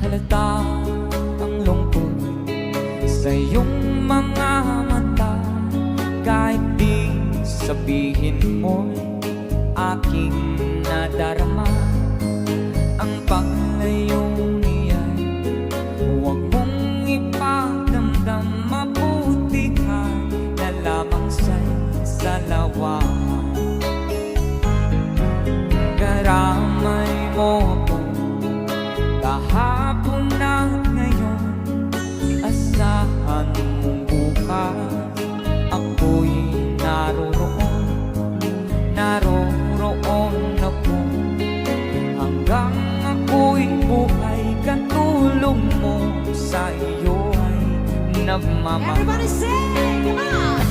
halata ang lungkot sa iyong mga mata. Kahit di sabihin mo'y aking nadarama. Ang paglayo niya'y huwag mong ipagdamdam. Mabuti ka na lamang sa'y salawa. Karamay mo ako kahapon at ngayon. Asahan mong bukas ako'y naroroon. Naroroon ako hanggang ako'y buhay. Katulong mo sa iyo ay nagmamahal. Everybody sing! Come on!